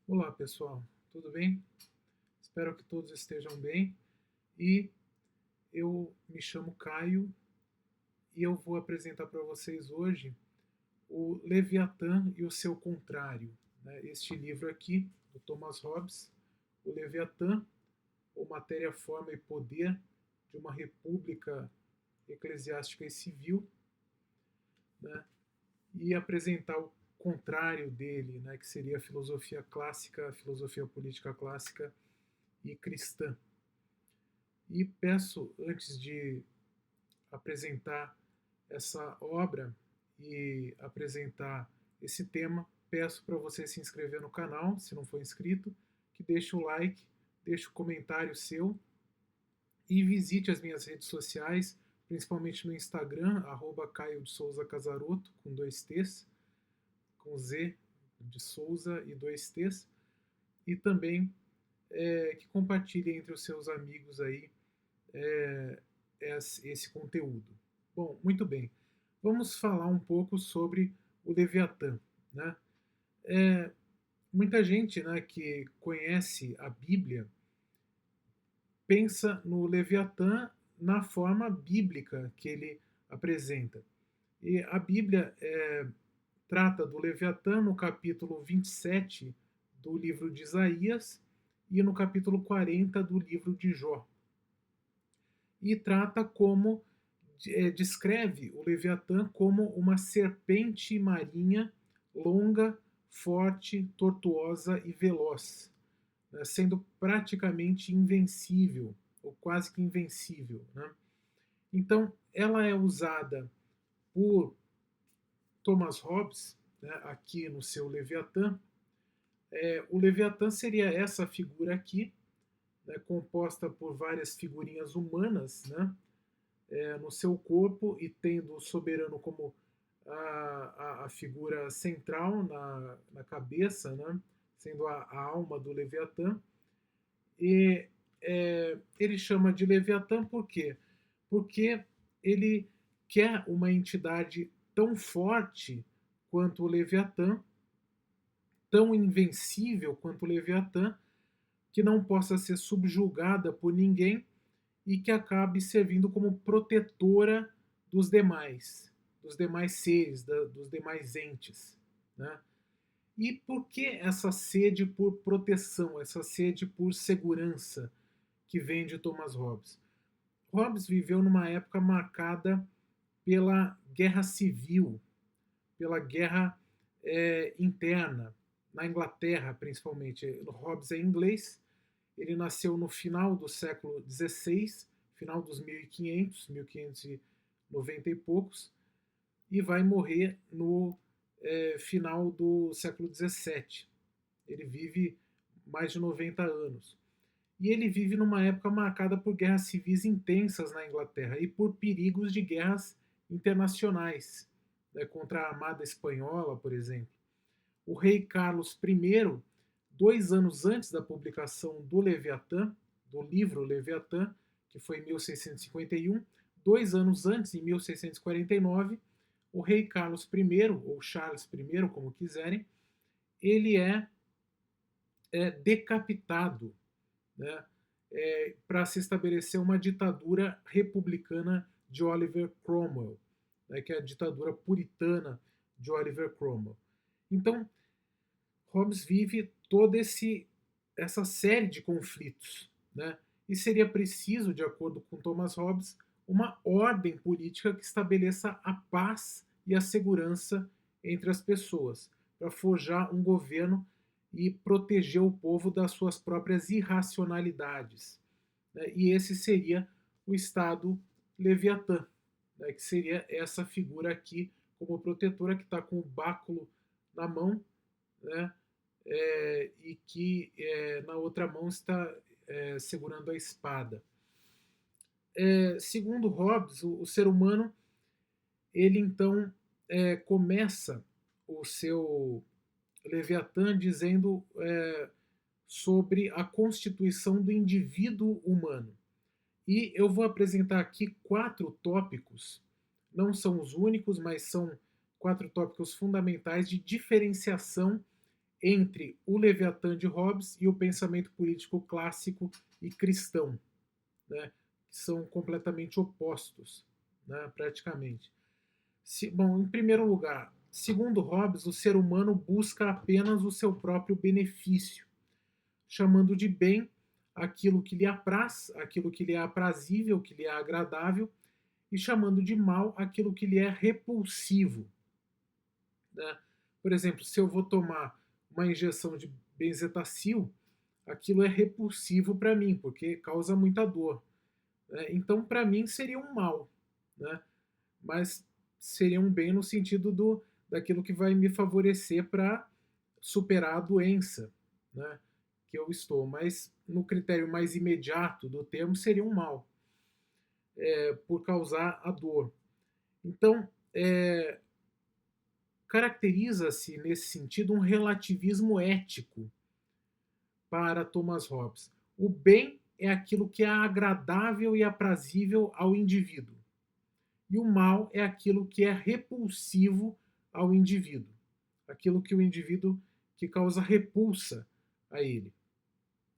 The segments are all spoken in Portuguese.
Olá pessoal, tudo bem? Espero que todos estejam bem e eu me chamo Caio e eu vou apresentar para vocês hoje o Leviatã e o seu contrário, né? Este livro aqui, do Thomas Hobbes, o Leviatã, ou Matéria, Forma e Poder de uma República Eclesiástica e Civil, né? E apresentar o contrário dele, né? Que seria a filosofia clássica, a filosofia política clássica e cristã. E peço, antes de apresentar essa obra e apresentar esse tema, peço para você se inscrever no canal, se não for inscrito, que deixe o like, deixe o comentário seu e visite as minhas redes sociais, principalmente no Instagram, arroba Caio de Souza Casaroto, com dois T's, com Z de Souza e dois T's, e também que compartilhe entre os seus amigos aí é, esse conteúdo. Bom, muito bem. Vamos falar um pouco sobre o Leviatã, né? É, Muita gente, né, que conhece a Bíblia pensa no Leviatã na forma bíblica que ele apresenta. E a Bíblia trata do Leviatã no capítulo 27 do livro de Isaías e no capítulo 40 do livro de Jó. E trata como descreve o Leviatã como uma serpente marinha longa, forte, tortuosa e veloz, né, sendo praticamente invencível, ou quase que invencível. Né? Então, ela é usada por Thomas Hobbes, né, aqui no seu Leviatã. O Leviatã seria essa figura aqui, né, composta por várias figurinhas humanas, né, no seu corpo e tendo o soberano como a figura central na cabeça, né, sendo a alma do Leviatã. E ele chama de Leviatã por quê? Porque ele quer uma entidade tão forte quanto o Leviatã, tão invencível quanto o Leviatã, que não possa ser subjugada por ninguém e que acabe servindo como protetora dos demais seres, dos demais entes. Né? E por que essa sede por proteção, essa sede por segurança que vem de Thomas Hobbes? Hobbes viveu numa época marcada pela guerra civil, pela guerra interna, na Inglaterra principalmente. Hobbes é inglês, ele nasceu no final do século XVI, final dos 1500, 1590 e poucos, e vai morrer no final do século XVII. Ele vive mais de 90 anos. E ele vive numa época marcada por guerras civis intensas na Inglaterra e por perigos de guerras internacionais, né, contra a Armada Espanhola, por exemplo. O rei Carlos I, 2 anos antes da publicação do Leviatã, do livro Leviatã, que foi em 1651, 2 anos antes, em 1649, o rei Carlos I, ou Charles I, como quiserem, ele é decapitado, né, para se estabelecer uma ditadura republicana de Oliver Cromwell, né, que é a ditadura puritana de Oliver Cromwell. Então, Hobbes vive toda essa série de conflitos, né? E seria preciso, de acordo com Thomas Hobbes, uma ordem política que estabeleça a paz e a segurança entre as pessoas, para forjar um governo e proteger o povo das suas próprias irracionalidades. Né? E esse seria o Estado Leviatã, né? Que seria essa figura aqui como protetora que está com o báculo na mão, né? E que na outra mão está segurando a espada. Segundo Hobbes, o ser humano ele então começa o seu Leviatã dizendo sobre a constituição do indivíduo humano. E eu vou apresentar aqui 4 tópicos, não são os únicos, mas são 4 tópicos fundamentais de diferenciação entre o Leviatã de Hobbes e o pensamento político clássico e cristão, né, que são completamente opostos, né, praticamente. Bom, em primeiro lugar, segundo Hobbes, o ser humano busca apenas o seu próprio benefício, chamando de bem aquilo que lhe apraz, aquilo que lhe é aprazível, que lhe é agradável, e chamando de mal aquilo que lhe é repulsivo, né? Por exemplo, se eu vou tomar uma injeção de benzetacil, aquilo é repulsivo para mim, porque causa muita dor, né? Então, para mim, seria um mal, né? Mas seria um bem no sentido daquilo que vai me favorecer para superar a doença, né, que eu estou. Mas no critério mais imediato do termo, seria um mal, por causar a dor. Então, caracteriza-se nesse sentido um relativismo ético para Thomas Hobbes. O bem é aquilo que é agradável e aprazível ao indivíduo, e o mal é aquilo que é repulsivo ao indivíduo, aquilo que o indivíduo que causa repulsa a ele.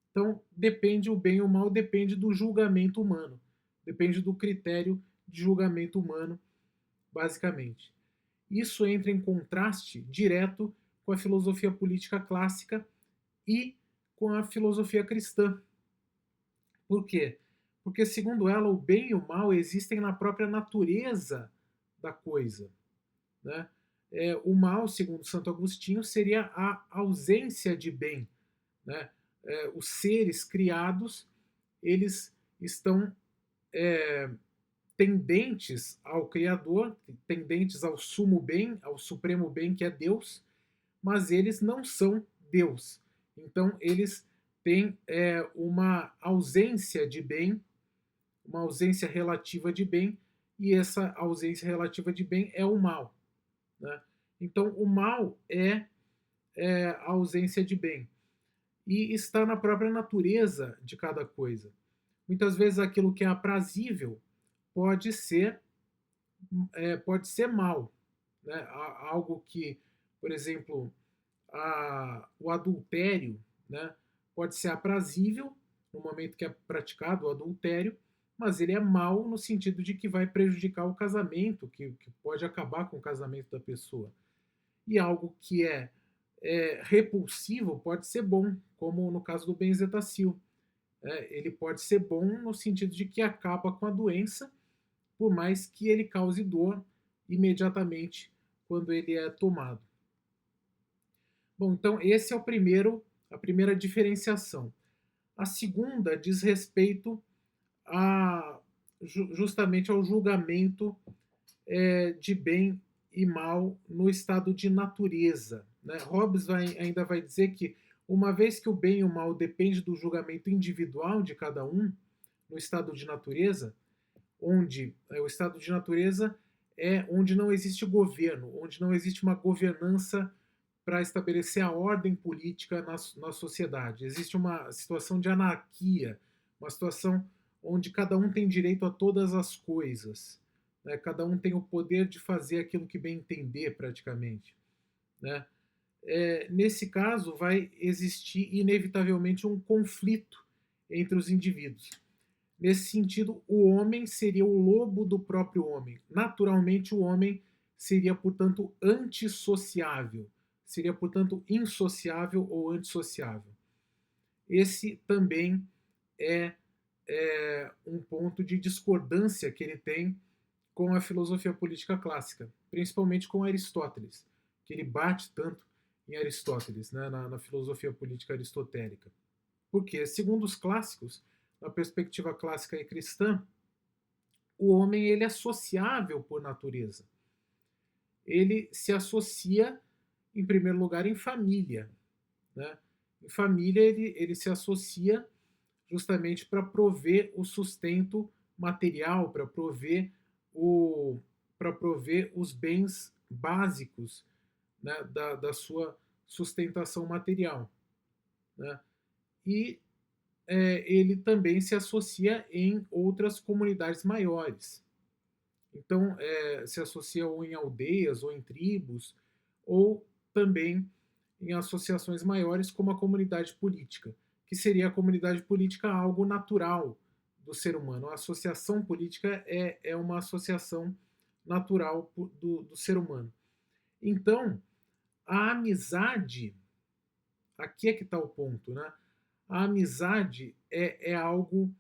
Então, depende o bem e o mal depende do julgamento humano, depende do critério de julgamento humano, basicamente. Isso entra em contraste direto com a filosofia política clássica e com a filosofia cristã. Por quê? Porque, segundo ela, o bem e o mal existem na própria natureza da coisa, né? O mal, segundo Santo Agostinho, seria a ausência de bem, né? Os seres criados, eles estão tendentes ao Criador, tendentes ao sumo bem, ao supremo bem que é Deus, mas eles não são Deus. Então, eles têm uma ausência de bem, uma ausência relativa de bem, e essa ausência relativa de bem é o mal, né? Então, o mal é a ausência de bem. E está na própria natureza de cada coisa. Muitas vezes aquilo que é aprazível pode ser, pode ser mal, né? Algo que, por exemplo, o adultério, né, pode ser aprazível no momento que é praticado o adultério, mas ele é mal no sentido de que vai prejudicar o casamento, que pode acabar com o casamento da pessoa. E algo que repulsivo pode ser bom, como no caso do benzetacil. Ele pode ser bom no sentido de que acaba com a doença, por mais que ele cause dor imediatamente quando ele é tomado. Bom, então esse é a primeira diferenciação. A segunda diz respeito justamente ao julgamento de bem e mal no estado de natureza, né? Hobbes ainda vai dizer que, uma vez que o bem e o mal depende do julgamento individual de cada um, no estado de natureza, onde o estado de natureza é onde não existe governo, onde não existe uma governança para estabelecer a ordem política na sociedade. Existe uma situação de anarquia, uma situação onde cada um tem direito a todas as coisas, né? Cada um tem o poder de fazer aquilo que bem entender, praticamente, né? Nesse caso, vai existir inevitavelmente um conflito entre os indivíduos. Nesse sentido, o homem seria o lobo do próprio homem. Naturalmente, o homem seria, portanto, antissociável. Seria, portanto, insociável ou antissociável. Esse também é um ponto de discordância que ele tem com a filosofia política clássica, principalmente com Aristóteles, que ele bate tanto em Aristóteles, né, na filosofia política aristotélica. Porque, segundo os clássicos, na perspectiva clássica e cristã, o homem ele é sociável por natureza. Ele se associa, em primeiro lugar, em família, né? Em família, ele se associa justamente para prover o sustento material, para prover os bens básicos, né, da sua sustentação material, né? E ele também se associa em outras comunidades maiores. Então, se associa ou em aldeias, ou em tribos, ou também em associações maiores como a comunidade política, que seria a comunidade política algo natural do ser humano. A associação política é uma associação natural do ser humano. Então, a amizade, aqui é que está o ponto, né? A amizade é algo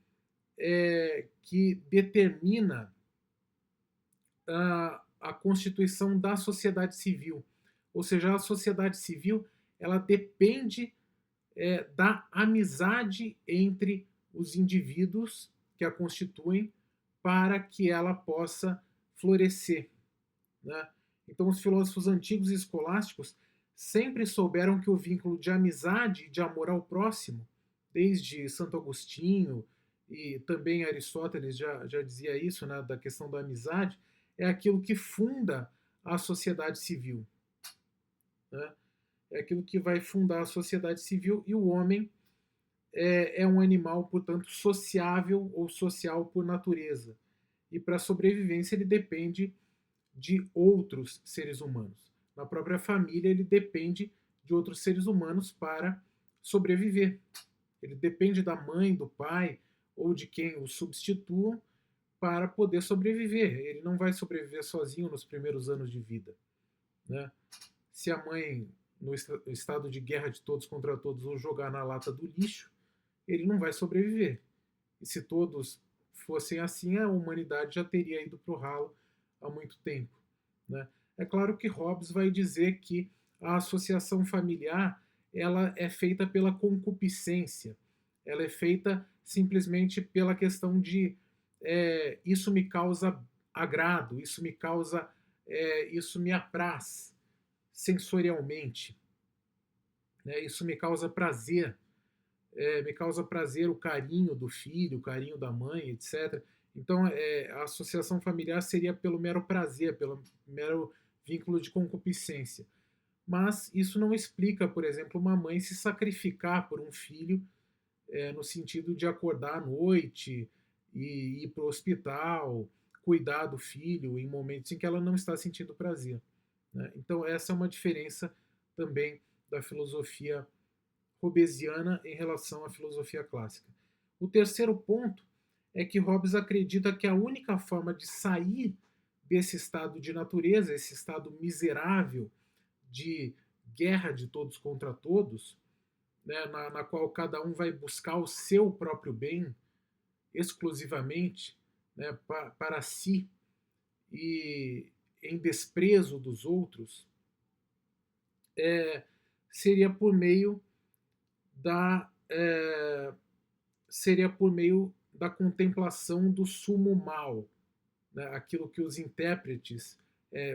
que determina a constituição da sociedade civil. Ou seja, a sociedade civil ela depende da amizade entre os indivíduos que a constituem para que ela possa florescer, né? Então, os filósofos antigos e escolásticos sempre souberam que o vínculo de amizade e de amor ao próximo, desde Santo Agostinho e também Aristóteles já dizia isso, né, da questão da amizade, é aquilo que funda a sociedade civil, né? É aquilo que vai fundar a sociedade civil, e o homem é um animal, portanto, sociável ou social por natureza. E para a sobrevivência ele depende de outros seres humanos. Na própria família ele depende de outros seres humanos para sobreviver. Ele depende da mãe, do pai ou de quem o substitua para poder sobreviver. Ele não vai sobreviver sozinho nos primeiros anos de vida, né? Se a mãe, no estado de guerra de todos contra todos, o jogar na lata do lixo, ele não vai sobreviver. E se todos fossem assim, a humanidade já teria ido para o ralo há muito tempo, né? É claro que Hobbes vai dizer que a associação familiar ela é feita pela concupiscência, ela é feita simplesmente pela questão de isso me causa agrado, isso me apraz sensorialmente, né? Isso me causa prazer o carinho do filho, o carinho da mãe, etc. Então, a associação familiar seria pelo mero prazer, pelo mero vínculo de concupiscência. Mas isso não explica, por exemplo, uma mãe se sacrificar por um filho, no sentido de acordar à noite e ir para o hospital, cuidar do filho em momentos em que ela não está sentindo prazer, né? Então, essa é uma diferença também da filosofia hobbesiana em relação à filosofia clássica. O terceiro ponto é que Hobbes acredita que a única forma de sair desse estado de natureza, esse estado miserável de guerra de todos contra todos, né, na qual cada um vai buscar o seu próprio bem exclusivamente, né, para si e em desprezo dos outros, seria por meio da seria por meio da contemplação do sumo mal, né? Aquilo que os intérpretes,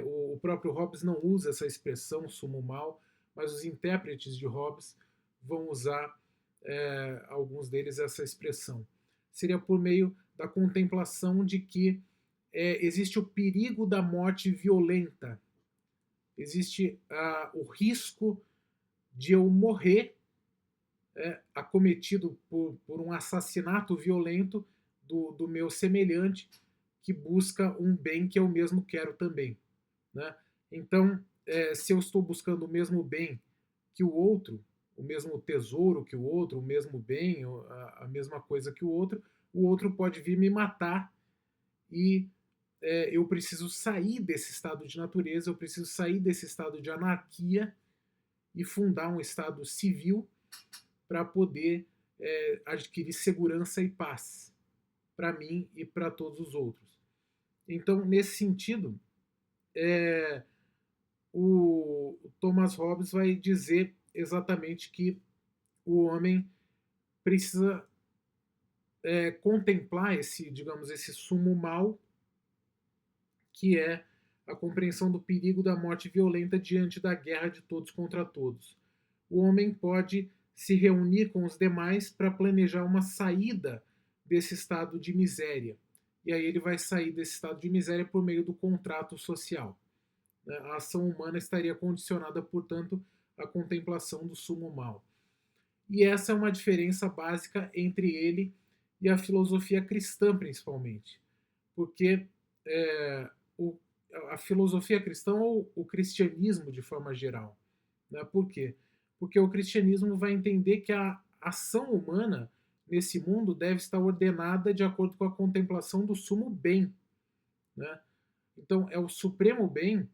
o próprio Hobbes não usa essa expressão sumo mal, mas os intérpretes de Hobbes vão usar, alguns deles, essa expressão. Seria por meio da contemplação de que existe o perigo da morte violenta, existe o risco de eu morrer acometido por um assassinato violento do meu semelhante que busca um bem que eu mesmo quero também, né? Então, se eu estou buscando o mesmo bem que o outro, o mesmo tesouro que o outro, o mesmo bem, a mesma coisa que o outro pode vir me matar e eu preciso sair desse estado de natureza, eu preciso sair desse estado de anarquia e fundar um estado civil para poder adquirir segurança e paz para mim e para todos os outros. Então, nesse sentido, o Thomas Hobbes vai dizer exatamente que o homem precisa contemplar esse, digamos, esse sumo mal, que é a compreensão do perigo da morte violenta diante da guerra de todos contra todos. O homem pode se reunir com os demais para planejar uma saída desse estado de miséria. E aí ele vai sair desse estado de miséria por meio do contrato social. A ação humana estaria condicionada, portanto, à contemplação do sumo mal. E essa é uma diferença básica entre ele e a filosofia cristã, principalmente. Porque o, a filosofia cristã ou o cristianismo de forma geral. Né? Por quê? porque o cristianismo vai entender que a ação humana nesse mundo deve estar ordenada de acordo com a contemplação do sumo bem, né? Então, é o supremo bem,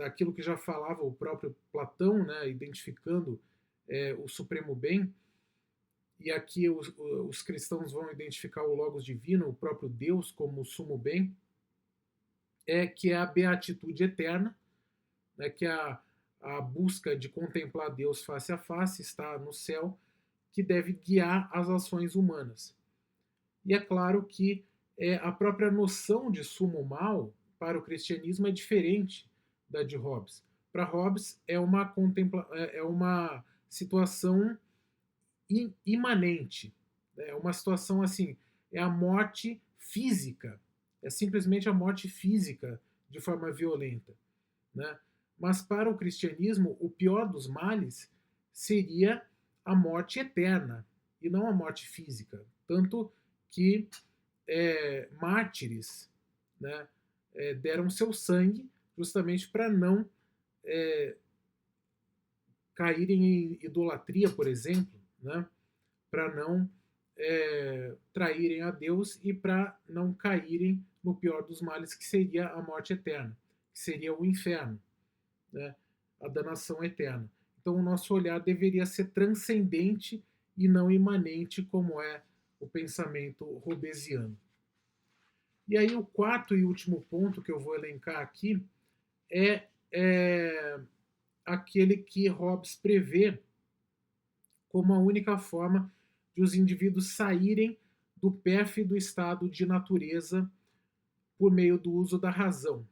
aquilo que já falava o próprio Platão, né, identificando o supremo bem, e aqui os cristãos vão identificar o Logos Divino, o próprio Deus, como o sumo bem, que é a beatitude eterna, né, que é a busca de contemplar Deus face a face, estar no céu, que deve guiar as ações humanas. E é claro que a própria noção de sumo mal para o cristianismo é diferente da de Hobbes. Para Hobbes é uma situação imanente, é uma situação assim, é a morte física, é simplesmente a morte física de forma violenta, né? Mas para o cristianismo, o pior dos males seria a morte eterna e não a morte física. Tanto que mártires, né, deram seu sangue justamente para não caírem em idolatria, por exemplo, né, para não traírem a Deus e para não caírem no pior dos males, que seria a morte eterna, que seria o inferno, né, a danação eterna. Então, o nosso olhar deveria ser transcendente e não imanente, como é o pensamento hobbesiano. E aí, o quarto e último ponto que eu vou elencar aqui é aquele que Hobbes prevê como a única forma de os indivíduos saírem do pérfido estado de natureza por meio do uso da razão,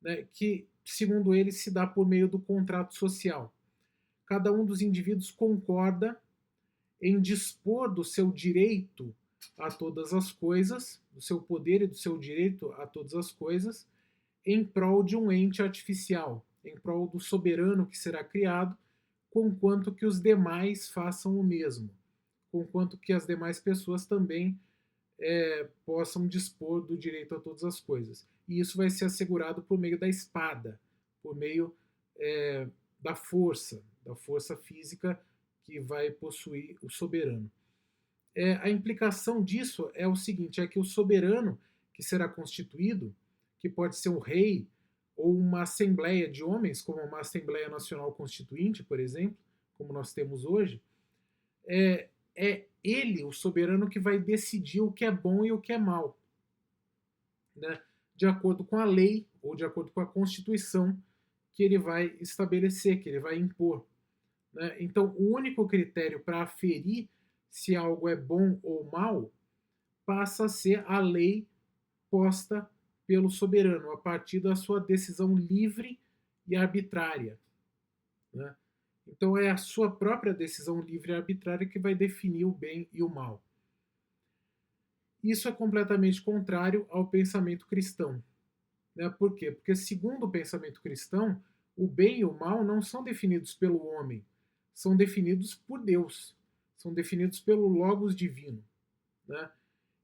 né, que, segundo ele, se dá por meio do contrato social. Cada um dos indivíduos concorda em dispor do seu direito a todas as coisas, do seu poder e do seu direito a todas as coisas, em prol de um ente artificial, em prol do soberano que será criado, conquanto que os demais façam o mesmo, conquanto que as demais pessoas também possam dispor do direito a todas as coisas. E isso vai ser assegurado por meio da espada, por meio da força física que vai possuir o soberano. A implicação disso é o seguinte, é que o soberano que será constituído, que pode ser um rei ou uma assembleia de homens, como uma Assembleia Nacional Constituinte, por exemplo, como nós temos hoje, é ele, o soberano, que vai decidir o que é bom e o que é mal, né? De acordo com a lei ou de acordo com a Constituição que ele vai estabelecer, que ele vai impor, né? Então, o único critério para aferir se algo é bom ou mal passa a ser a lei posta pelo soberano, a partir da sua decisão livre e arbitrária, né? Então, é a sua própria decisão livre e arbitrária que vai definir o bem e o mal. Isso é completamente contrário ao pensamento cristão, né? Por quê? Porque, segundo o pensamento cristão, o bem e o mal não são definidos pelo homem, são definidos por Deus, são definidos pelo Logos divino, né?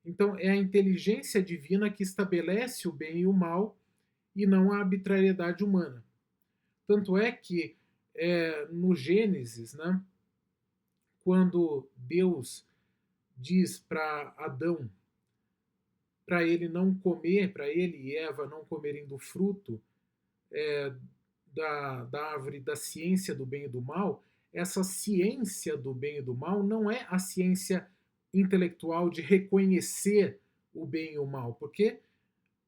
Então, é a inteligência divina que estabelece o bem e o mal e não a arbitrariedade humana. Tanto é que, no Gênesis, né, quando Deus diz para Adão, para ele não comer, para ele e Eva não comerem do fruto da árvore da ciência do bem e do mal, essa ciência do bem e do mal não é a ciência intelectual de reconhecer o bem e o mal, porque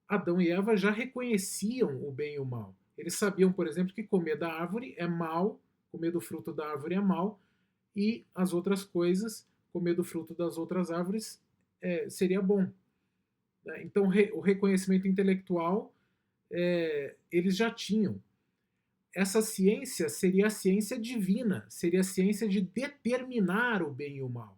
Adão e Eva já reconheciam o bem e o mal. Eles sabiam, por exemplo, que comer da árvore é mal, comer do fruto da árvore é mal, e as outras coisas, comer do fruto das outras árvores, seria bom. Então, o reconhecimento intelectual eles já tinham. Essa ciência seria a ciência divina, seria a ciência de determinar o bem e o mal.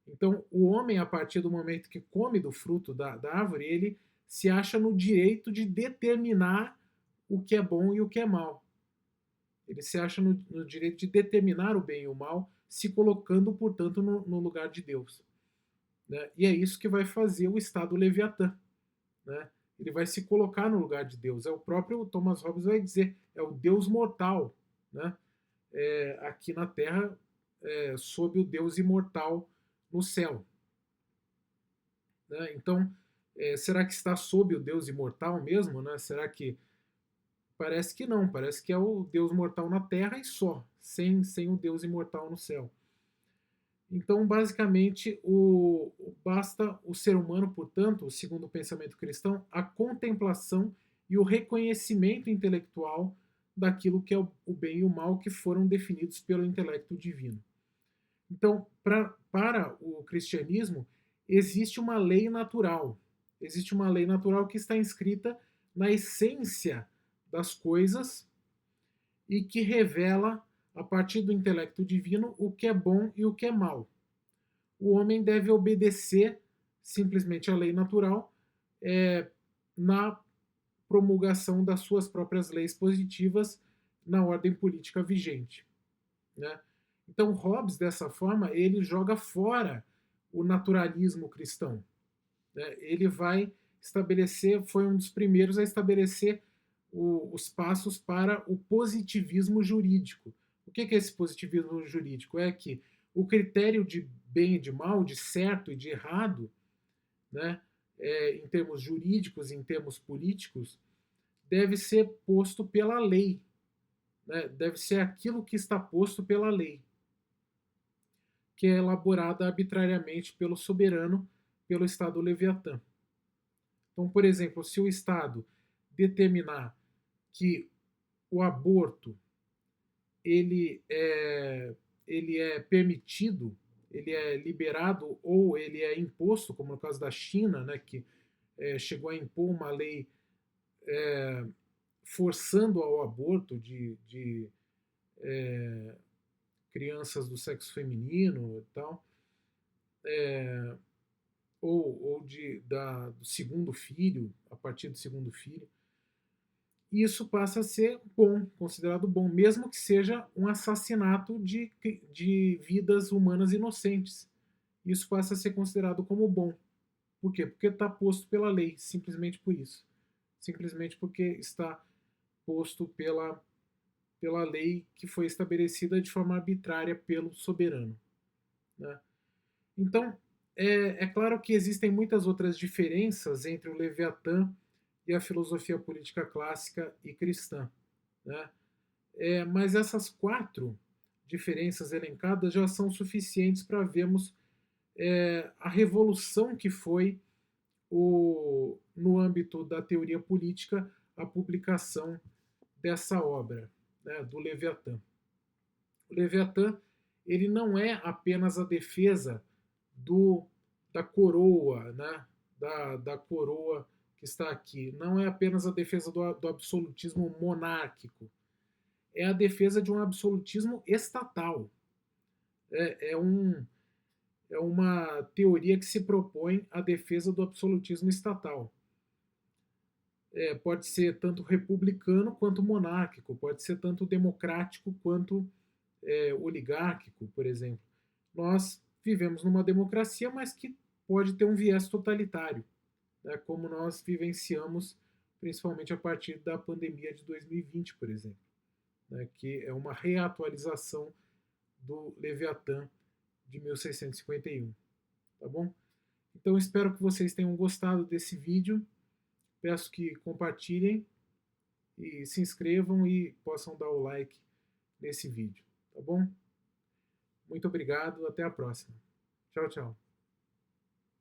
Então, o homem, a partir do momento que come do fruto da árvore, ele se acha no direito de determinar o que é bom e o que é mal. Ele se acha no direito de determinar o bem e o mal, se colocando, portanto, no lugar de Deus, né? E é isso que vai fazer o Estado Leviatã, né? Ele vai se colocar no lugar de Deus. É o próprio Thomas Hobbes vai dizer, é o Deus mortal, né? aqui na Terra, sob o Deus imortal no céu. Né? Então, será que está sob o Deus imortal mesmo? Né? Será que... Parece que não, parece que é o Deus mortal na Terra e só, sem o Deus imortal no céu. Então, basicamente, basta o ser humano, portanto, segundo o pensamento cristão, a contemplação e o reconhecimento intelectual daquilo que é o bem e o mal que foram definidos pelo intelecto divino. Então, para o cristianismo, existe uma lei natural. Existe uma lei natural que está inscrita na essência das coisas e que revela, a partir do intelecto divino, o que é bom e o que é mal. O homem deve obedecer simplesmente à lei natural na promulgação das suas próprias leis positivas na ordem política vigente. Né? Então, Hobbes, dessa forma, ele joga fora o naturalismo cristão. Né? Ele vai estabelecer, foi um dos primeiros a estabelecer os passos para o positivismo jurídico. O que é esse positivismo jurídico? É que o critério de bem e de mal, de certo e de errado, né, em termos jurídicos, em termos políticos, deve ser posto pela lei. Né? Deve ser aquilo que está posto pela lei, que é elaborada arbitrariamente pelo soberano, pelo Estado Leviatã. Então, por exemplo, se o Estado determinar que o aborto ele é permitido, ele é liberado ou ele é imposto, como no caso da China, né, que chegou a impor uma lei forçando ao aborto de crianças do sexo feminino e tal, ou do segundo filho, a partir do segundo filho. E isso passa a ser bom, considerado bom, mesmo que seja um assassinato de vidas humanas inocentes. Isso passa a ser considerado como bom. Por quê? Porque está posto pela lei, simplesmente por isso. Simplesmente porque está posto pela lei que foi estabelecida de forma arbitrária pelo soberano. Né? Então, é claro que existem muitas outras diferenças entre o Leviatã e a filosofia política clássica e cristã. Né? Mas essas 4 diferenças elencadas já são suficientes para vermos a revolução que foi, no âmbito da teoria política, a publicação dessa obra, né, do Leviatã. O Leviatã ele não é apenas a defesa da coroa, né, da coroa que está aqui. Não é apenas a defesa do absolutismo monárquico. É a defesa de um absolutismo estatal. É uma teoria que se propõe à defesa do absolutismo estatal. Pode ser tanto republicano quanto monárquico, pode ser tanto democrático quanto oligárquico, por exemplo. Nós vivemos numa democracia, mas que pode ter um viés totalitário, né, como nós vivenciamos principalmente a partir da pandemia de 2020, por exemplo, né, que é uma reatualização do Leviatã de 1651. Tá bom? Então espero que vocês tenham gostado desse vídeo. Peço que compartilhem e se inscrevam e possam dar o like nesse vídeo. Tá bom? Muito obrigado, até a próxima. Tchau, tchau.